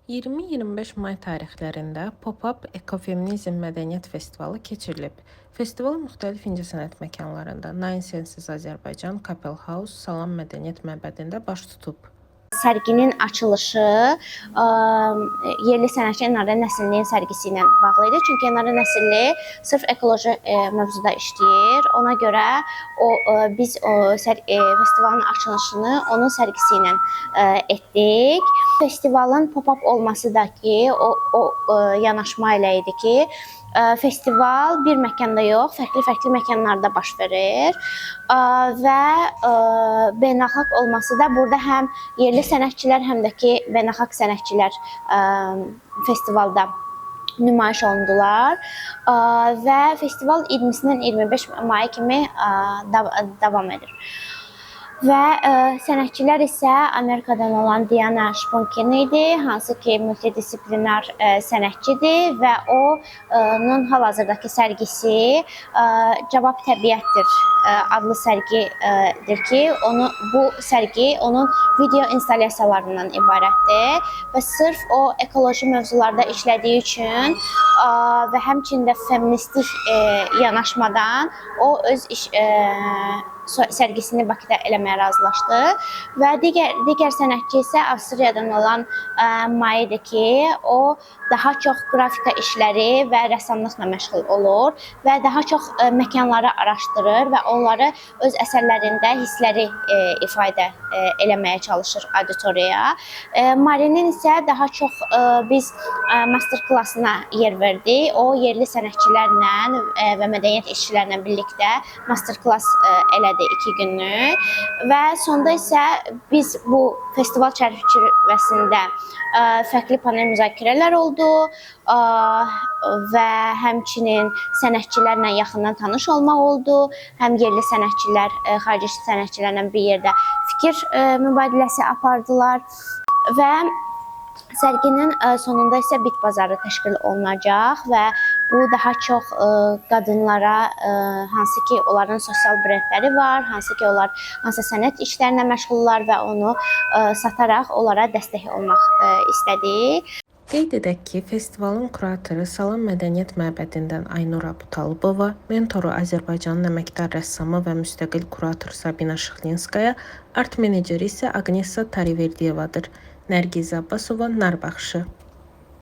20-25 may tarixlərində Pop-Up Ekofeminizm Mədəniyyət Festivalı keçirilib. Festival müxtəlif incəsənət məkanlarında, Nine Senses Azərbaycan, Kapel House, Salam Mədəniyyət Məbədində baş tutub. Sərginin açılışı yerli sənətçi Enara Nəsilliyin sərgisi ilə bağlı idi. Çünki Enara Nəsilli sırf ekoloji mövzuda işləyir. Ona görə biz festivalın açılışını onun sərgisi ilə etdik. Festivalın pop-up olması da ki, o yanaşma ilə idi ki, festival bir məkanda yox, fərqli məkanlarda baş verir və beynəlxalq olması da burada həm yerli sənətçilər, həm də ki beynəlxalq sənətçilər festivalda nümayiş olundular və festival 20-dən 25 maya kimi davam edir. Və sənətçilər isə Amerikadan olan Diana Şponkin idi, hansı ki multidisiplinar sənətçidir və onun hal-hazırdakı sərgisi Cavab Təbiətdir adlı sərgidir ki, bu sərgi onun video instalyasiyalarından ibarətdir və sırf o ekoloji mövzularda işlədiyi üçün və həmçinin də feministik yanaşmadan o öz sərgisini Bakıda eləməyə razılaşdı və digər sənətçi isə Avstriyadan olan Maydır ki, o daha çox qrafika işləri və rəssamlıqla məşğul olur və daha çox məkanları araşdırır və onları öz əsərlərində hissləri ifadə eləməyə çalışır auditoriyaya. Marinin isə daha çox biz master klassına yer verdik. O yerli sənətçilərlə və mədəniyyət işçilərlə birlikdə master klass elədi 2 günlük və sonda isə biz bu festival çərçivəsində fərqli panel müzakirələr oldu və həmçinin sənətçilərlə yaxından tanış olmaq oldu. Həm yerli sənətçilər, xarici sənətçilərlə bir yerdə fikir mübadiləsi apardılar və sərginin sonunda isə bit bazarı təşkil olunacaq və bu daha çox qadınlara, hansı ki onların sosial brendləri var, hansı ki onlar hansı sənət işlərinə məşğullar və onu sataraq onlara dəstək olmaq istədik. Qeyd edək ki, festivalın kuratoru Salam Mədəniyyət Məbədindən Aynur Abutalıbova, mentoru Azərbaycanın əməkdar rəssamı və müstəqil kurator Sabina Şıxlinskaya, art meneceri isə Aqnesa Tariverdiyevadır. Nərgiz Abbasova, Narbaxşı.